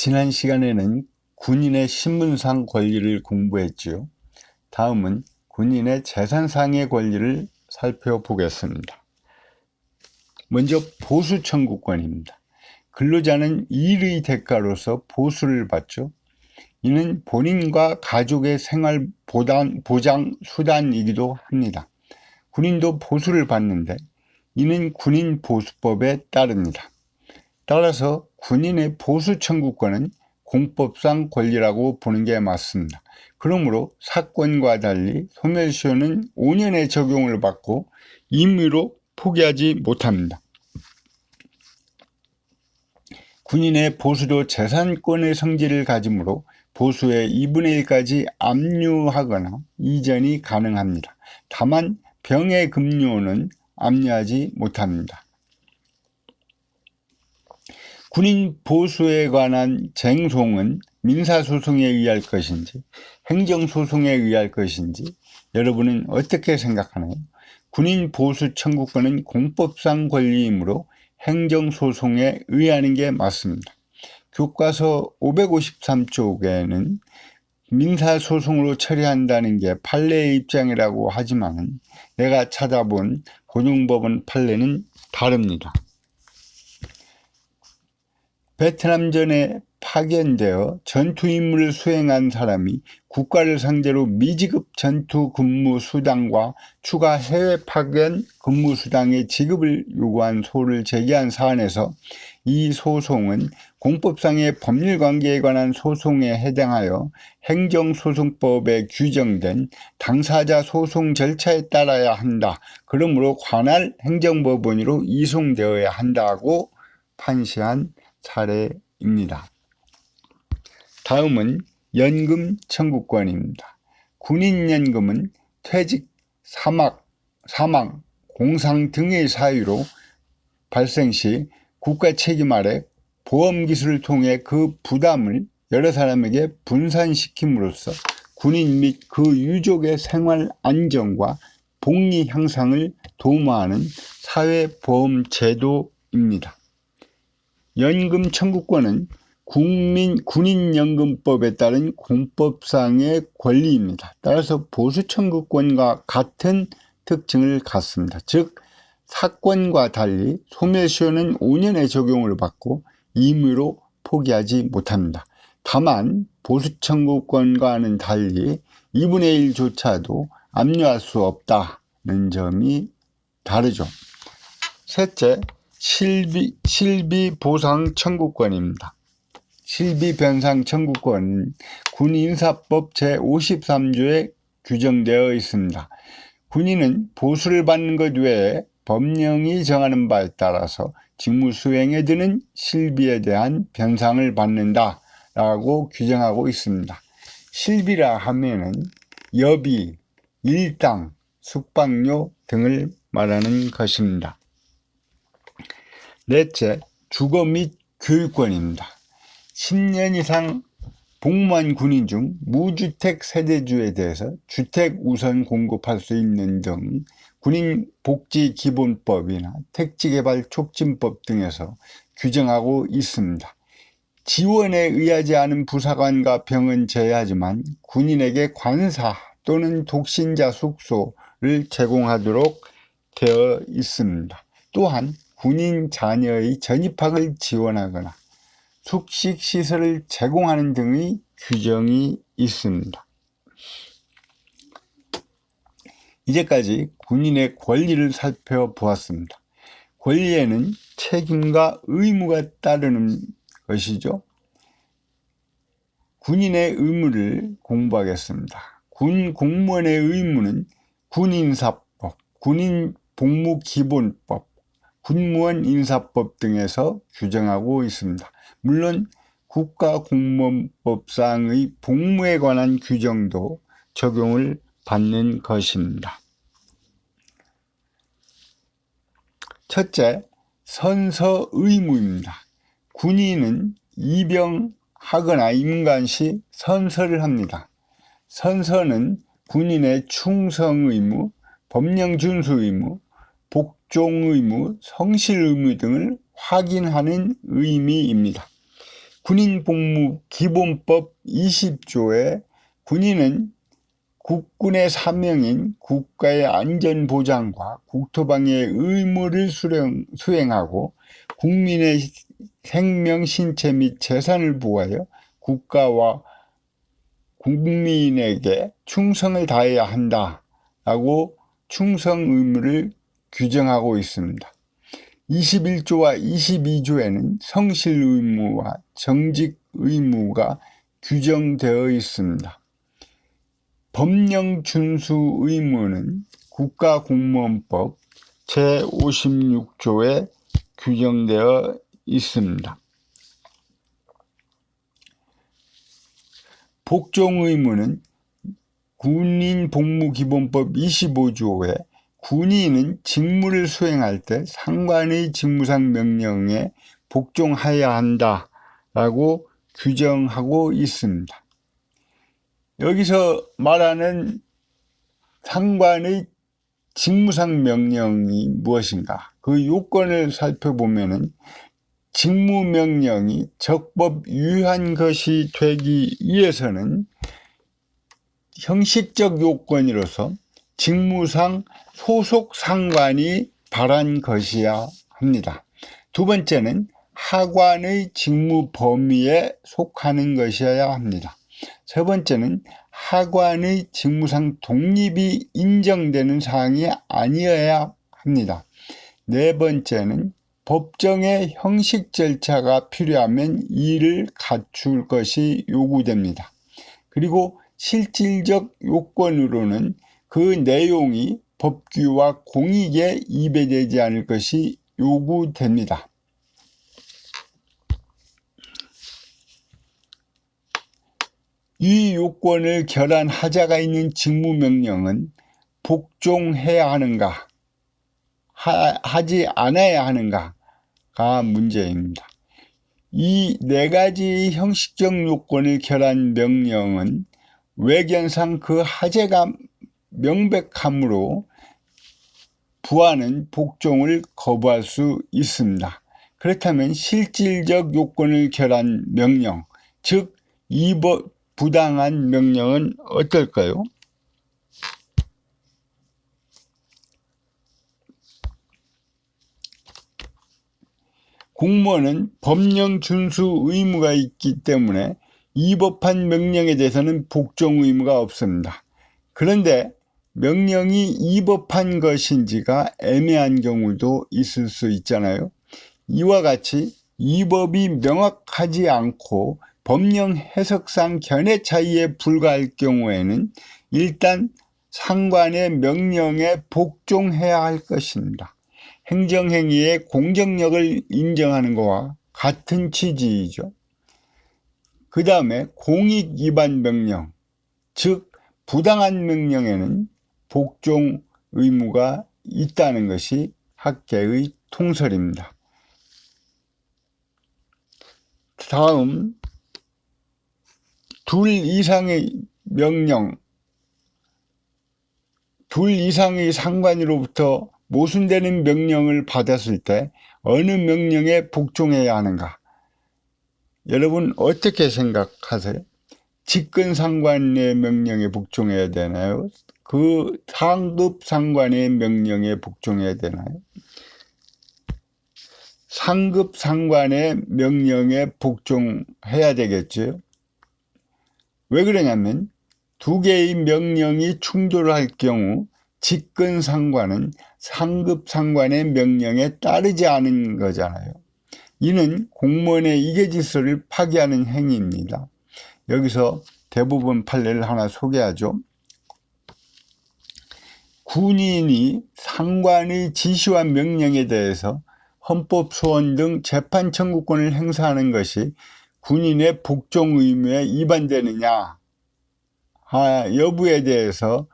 지난 시간에는 군인의 신분상 권리를 공부했지요. 다음은 군인의 재산상의 권리를 살펴보겠습니다. 먼저 보수 청구권입니다. 근로자는 일의 대가로서 보수를 받죠. 이는 본인과 가족의 생활 보장 수단이기도 합니다. 군인도 보수를 받는데 이는 군인 보수법에 따릅니다. 따라서 군인의 보수 청구권은 공법상 권리라고 보는 게 맞습니다. 그러므로 사건과 달리 소멸시효는 5년의 적용을 받고 임의로 포기하지 못합니다. 군인의 보수도 재산권의 성질을 가지므로 보수의 2분의 1까지 압류하거나 이전이 가능합니다. 다만 병의 급료는 압류하지 못합니다. 군인 보수에 관한 쟁송은 민사소송에 의할 것인지 행정소송에 의할 것인지 여러분은 어떻게 생각하나요? 군인 보수 청구권은 공법상 권리이므로 행정소송에 의하는 게 맞습니다. 교과서 553쪽에는 민사소송으로 처리한다는 게 판례의 입장이라고 하지만 내가 찾아본 고등법원 판례는 다릅니다. 베트남전에 파견되어 전투 임무를 수행한 사람이 국가를 상대로 미지급 전투 근무 수당과 추가 해외 파견 근무 수당의 지급을 요구한 소를 제기한 사안에서 이 소송은 공법상의 법률관계에 관한 소송에 해당하여 행정소송법에 규정된 당사자 소송 절차에 따라야 한다. 그러므로 관할 행정법원으로 이송되어야 한다고 판시한 사례입니다. 다음은 연금 청구권입니다. 군인연금은 퇴직, 사망, 공상 등의 사유로 발생 시 국가 책임 아래 보험기술을 통해 그 부담을 여러 사람에게 분산시킴으로써 군인 및 그 유족의 생활 안정과 복리 향상을 도모하는 사회보험제도입니다. 연금 청구권은 군인연금법에 따른 공법상의 권리입니다. 따라서 보수 청구권과 같은 특징을 갖습니다. 즉 사건과 달리 소멸시효는 5년의 적용을 받고 임의로 포기하지 못합니다. 다만 보수 청구권과는 달리 2분의 1조차도 압류할 수 없다는 점이 다르죠. 셋째, 실비보상 청구권입니다. 실비변상 청구권은 군인사법 제53조에 규정되어 있습니다. 군인은 보수를 받는 것 외에 법령이 정하는 바에 따라서 직무 수행에 드는 실비에 대한 변상을 받는다라고 규정하고 있습니다. 실비라 하면은 여비, 일당, 숙박료 등을 말하는 것입니다. 넷째, 주거 및 교육권입니다. 10년 이상 복무한 군인 중 무주택 세대주에 대해서 주택 우선 공급할 수 있는 등 군인복지기본법이나 택지개발촉진법 등에서 규정하고 있습니다. 지원에 의하지 않은 부사관과 병은 제외하지만 군인에게 관사 또는 독신자 숙소를 제공하도록 되어 있습니다. 또한 군인 자녀의 전입학을 지원하거나 숙식시설을 제공하는 등의 규정이 있습니다. 이제까지 군인의 권리를 살펴보았습니다. 권리에는 책임과 의무가 따르는 것이죠. 군인의 의무를 공부하겠습니다. 군 공무원의 의무는 군인사법, 군인복무기본법, 군무원인사법 등에서 규정하고 있습니다. 물론 국가공무원법상의 복무에 관한 규정도 적용을 받는 것입니다. 첫째, 선서 의무입니다. 군인은 입영하거나 임관 시 선서를 합니다. 선서는 군인의 충성 의무, 법령 준수 의무, 복종 의무, 성실 의무 등을 확인하는 의미입니다. 군인복무기본법 20조에 군인은 국군의 사명인 국가의 안전보장과 국토방위의 의무를 수행하고 국민의 생명, 신체 및 재산을 보호하여 국가와 국민에게 충성을 다해야 한다라고 충성 의무를 규정하고 있습니다. 21조와 22조에는 성실 의무와 정직 의무가 규정되어 있습니다. 법령 준수 의무는 국가공무원법 제56조에 규정되어 있습니다. 복종 의무는 군인복무기본법 25조에 군인은 직무를 수행할 때 상관의 직무상 명령에 복종해야 한다라고 규정하고 있습니다. 여기서 말하는 상관의 직무상 명령이 무엇인가? 그 요건을 살펴보면은 직무명령이 적법 유효한 것이 되기 위해서는 형식적 요건으로서 직무상 소속 상관이 바란 것이어야 합니다. 두 번째는 하관의 직무 범위에 속하는 것이어야 합니다. 세 번째는 하관의 직무상 독립이 인정되는 사항이 아니어야 합니다. 네 번째는 법정의 형식 절차가 필요하면 이를 갖출 것이 요구됩니다. 그리고 실질적 요건으로는 그 내용이 법규와 공익에 위배되지 않을 것이 요구됩니다. 이 요건을 결함하자가 있는 직무명령은 복종해야 하는가, 하지 않아야 하는가가 문제입니다. 이 네 가지 형식적 요건을 결한 명령은 외견상 그 하제가 명백하므로 부하는 복종을 거부할 수 있습니다. 그렇다면 실질적 요건을 결한 명령, 즉 부당한 명령은 어떨까요? 공무원은 법령 준수 의무가 있기 때문에 위법한 명령에 대해서는 복종 의무가 없습니다. 그런데 명령이 위법한 것인지가 애매한 경우도 있을 수 있잖아요. 이와 같이 위법이 명확하지 않고 법령 해석상 견해 차이에 불과할 경우에는 일단 상관의 명령에 복종해야 할 것입니다. 행정행위의 공정력을 인정하는 것과 같은 취지이죠. 그 다음에 공익 위반 명령, 즉 부당한 명령에는 복종 의무가 있다는 것이 학계의 통설입니다. 다음, 둘 이상의 상관으로부터 모순되는 명령을 받았을 때 어느 명령에 복종해야 하는가? 여러분 어떻게 생각하세요? 직근상관의 명령에 복종해야 되나요? 그 상급 상관의 명령에 복종해야 되나요? 상급 상관의 명령에 복종해야 되겠죠. 왜 그러냐면 두 개의 명령이 충돌할 경우 직근 상관은 상급 상관의 명령에 따르지 않은 거잖아요. 이는 공무원의 이계질서를 파기하는 행위입니다. 여기서 대부분 판례를 하나 소개하죠. 군인이 상관의 지시와 명령에 대해서 헌법 소원 등 재판 청구권을 행사하는 것이 군인의 복종 의무에 위반되느냐 여부에 대해서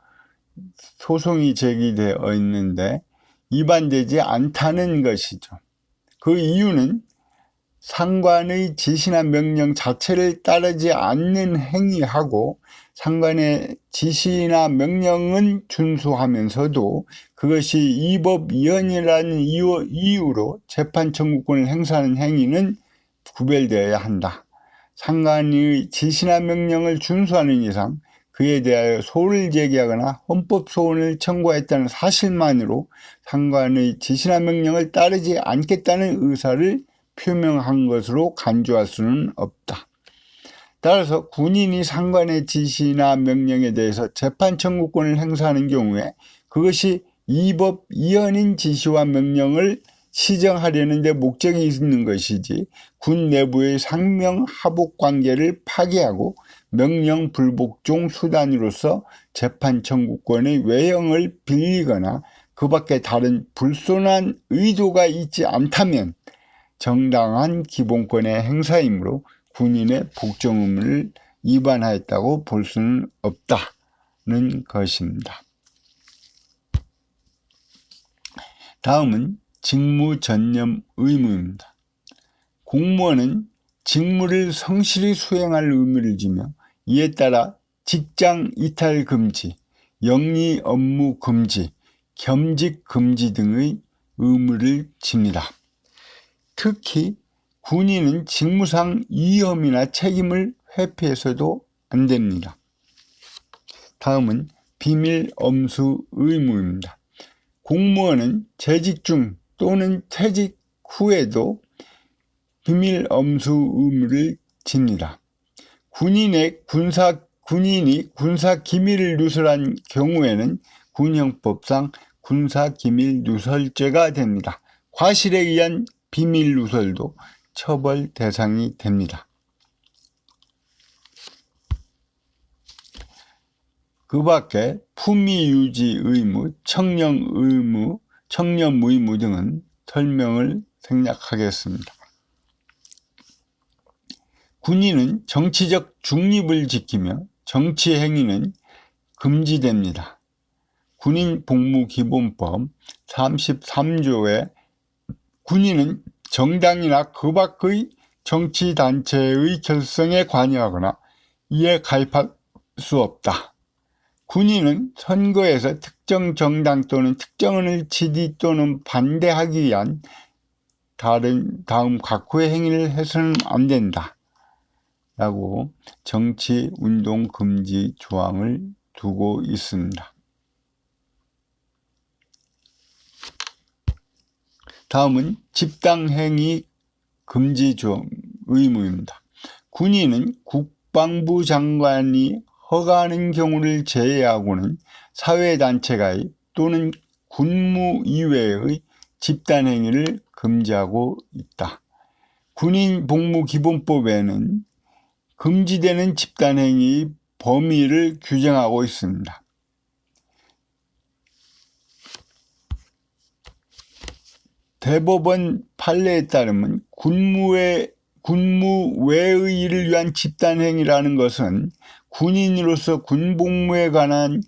소송이 제기되어 있는데 위반되지 않다는 것이죠. 그 이유는 상관의 지시나 명령 자체를 따르지 않는 행위하고 상관의 지시나 명령은 준수하면서도 그것이 위법 위헌이라는 이유로 재판 청구권을 행사하는 행위는 구별되어야 한다. 상관의 지시나 명령을 준수하는 이상 그에 대하여 소를 제기하거나 헌법 소원을 청구했다는 사실만으로 상관의 지시나 명령을 따르지 않겠다는 의사를 표명한 것으로 간주할 수는 없다. 따라서 군인이 상관의 지시나 명령에 대해서 재판 청구권을 행사하는 경우에 그것이 이 법 이언인 지시와 명령을 시정하려는 데 목적이 있는 것이지 군 내부의 상명하복 관계를 파괴하고 명령 불복종 수단으로서 재판 청구권의 외형을 빌리거나 그 밖에 다른 불손한 의도가 있지 않다면 정당한 기본권의 행사이므로 군인의 복종 의무를 위반하였다고 볼 수는 없다는 것입니다. 다음은 직무 전념 의무입니다. 공무원은 직무를 성실히 수행할 의무를 지며 이에 따라 직장 이탈 금지, 영리 업무 금지, 겸직 금지 등의 의무를 집니다. 특히 군인은 직무상 위험이나 책임을 회피해서도 안 됩니다. 다음은 비밀 엄수 의무입니다. 공무원은 재직 중 또는 퇴직 후에도 비밀 엄수 의무를 집니다. 군인이 군사 기밀을 누설한 경우에는 군형법상 군사 기밀 누설죄가 됩니다. 과실에 의한 비밀 누설도 처벌 대상이 됩니다. 그 밖에 품위 유지 의무, 청렴 의무 등은 설명을 생략하겠습니다. 군인은 정치적 중립을 지키며 정치 행위는 금지됩니다. 군인복무기본법 33조에 군인은 정당이나 그 밖의 정치단체의 결성에 관여하거나 이에 가입할 수 없다. 군인은 선거에서 특정 정당 또는 특정인을 지지 또는 반대하기 위한 다음 각호의 행위를 해서는 안 된다. 라고 정치운동 금지 조항을 두고 있습니다. 다음은 집단행위 금지 의무입니다. 군인은 국방부 장관이 허가하는 경우를 제외하고는 사회단체가의 또는 군무 이외의 집단행위를 금지하고 있다. 군인복무기본법에는 금지되는 집단행위의 범위를 규정하고 있습니다. 대법원 판례에 따르면 군무 외의 일을 위한 집단행위라는 것은 군인으로서 군복무에 관한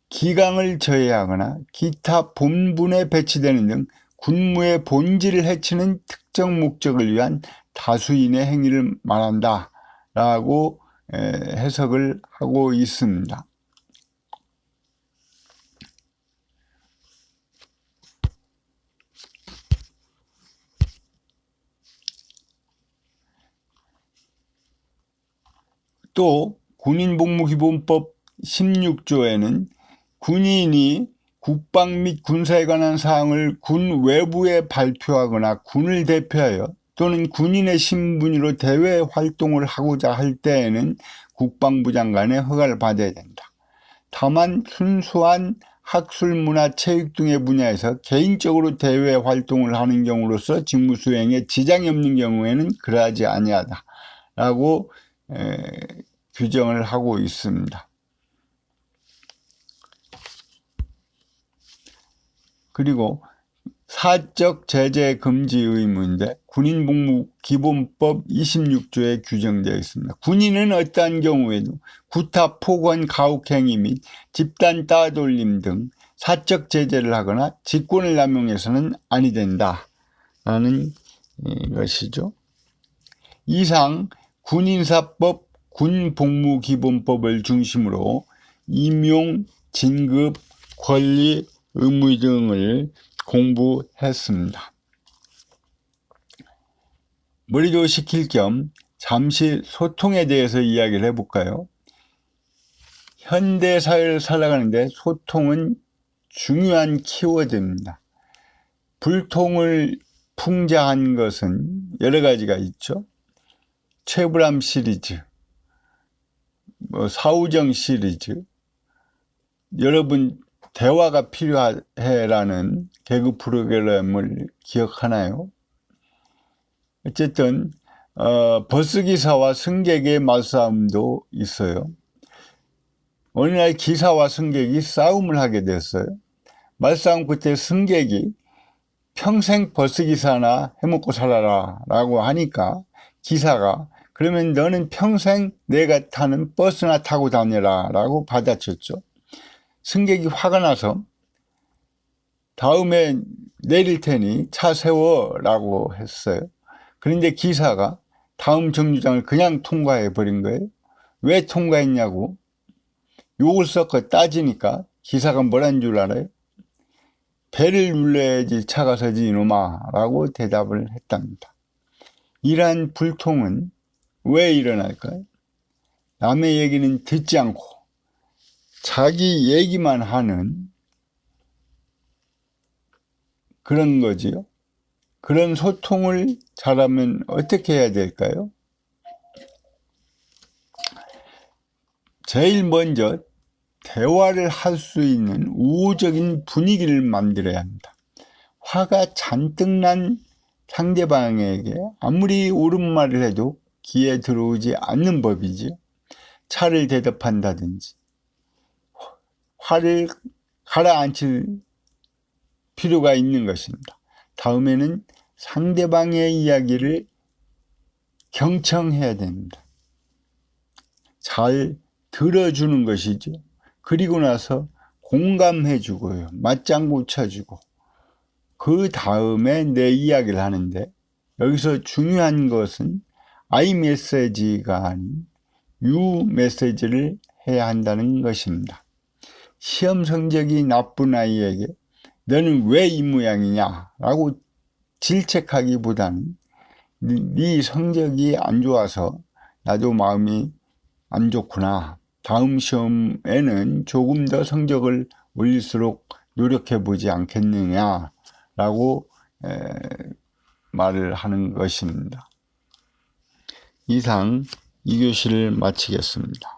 기강을 저해하거나 기타 본분에 배치되는 등 군무의 본질을 해치는 특정 목적을 위한 다수인의 행위를 말한다 라고 해석을 하고 있습니다. 또 군인복무기본법 16조에는 군인이 국방 및 군사에 관한 사항을 군 외부에 발표하거나 군을 대표하여 또는 군인의 신분으로 대외 활동을 하고자 할 때에는 국방부 장관의 허가를 받아야 된다. 다만 순수한 학술, 문화, 체육 등의 분야에서 개인적으로 대외 활동을 하는 경우로서 직무 수행에 지장이 없는 경우에는 그러하지 아니하다라고 규정을 하고 있습니다. 그리고 사적 제재 금지 의무인데 군인복무기본법 26조에 규정되어 있습니다. 군인은 어떠한 경우에도 구타, 폭언, 가혹행위 및 집단 따돌림 등 사적 제재를 하거나 직권을 남용해서는 아니 된다라는 것이죠. 이상 군인사법, 군복무기본법을 중심으로 임용, 진급, 권리, 의무 등을 공부했습니다. 머리도 식힐 겸 잠시 소통에 대해서 이야기를 해볼까요? 현대사회를 살아가는데 소통은 중요한 키워드입니다. 불통을 풍자한 것은 여러 가지가 있죠. 최불암 시리즈, 사우정 시리즈, 여러분 대화가 필요해라는 개그 프로그램을 기억하나요? 어쨌든 버스기사와 승객의 말싸움도 있어요. 어느 날 기사와 승객이 싸움을 하게 됐어요. 말싸움 끝에 승객이 평생 버스기사나 해먹고 살아라 라고 하니까 기사가 그러면 너는 평생 내가 타는 버스나 타고 다녀라 라고 받아쳤죠. 승객이 화가 나서 다음에 내릴 테니 차 세워 라고 했어요. 그런데 기사가 다음 정류장을 그냥 통과해 버린 거예요. 왜 통과했냐고 욕을 섞어 따지니까 기사가 뭐란 줄 알아요? 배를 눌러야지 차가 서지 이놈아 라고 대답을 했답니다. 이러한 불통은 왜 일어날까요? 남의 얘기는 듣지 않고 자기 얘기만 하는 그런 거지요. 그런 소통을 잘하면 어떻게 해야 될까요? 제일 먼저 대화를 할 수 있는 우호적인 분위기를 만들어야 합니다. 화가 잔뜩 난 상대방에게 아무리 옳은 말을 해도 귀에 들어오지 않는 법이지. 차를 대답한다든지 화를 가라앉힐 필요가 있는 것입니다. 다음에는 상대방의 이야기를 경청해야 됩니다. 잘 들어주는 것이죠. 그리고 나서 공감해주고요. 맞장구 쳐주고 그 다음에 내 이야기를 하는데 여기서 중요한 것은 I 메시지가 아닌 U 메시지를 해야 한다는 것입니다. 시험 성적이 나쁜 아이에게 너는 왜 이 모양이냐 라고 질책하기보다는 네 성적이 안 좋아서 나도 마음이 안 좋구나. 다음 시험에는 조금 더 성적을 올릴수록 노력해 보지 않겠느냐 라고 말을 하는 것입니다. 이상 2교시를 마치겠습니다.